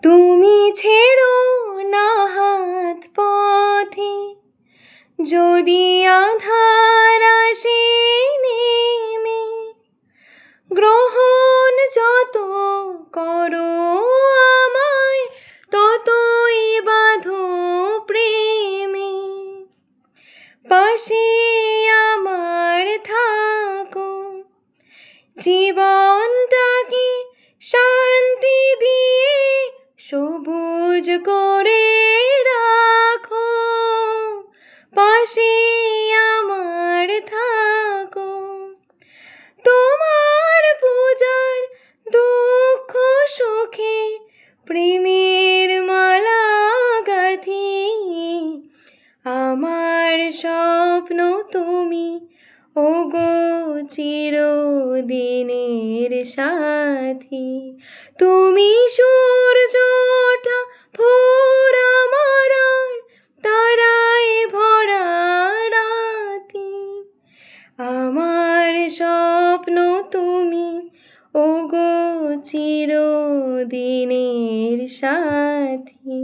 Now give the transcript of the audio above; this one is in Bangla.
তুমি ছেড়ো না হাত পথে, যদি আধার আসে নেমে, গ্রহণ যত করো আমায়, ততই বাঁধো প্রেমে। পাশে আমার থাকো, জীবনটাকে শান্তি দিয়ে সবুজ করে রাখো। পাশে আমার থাকো, তোমার পূজার দুঃখ সুখে প্রেমের মালা গাঁথি। আমার স্বপ্ন তুমি, ওগো চিরদিনের সাথী। তুমি সূর্য ওঠা ভোর আমার আর তারায় ভরা রাতি। আমার স্বপ্ন তুমি, ওগো চিরদিনের সাথী।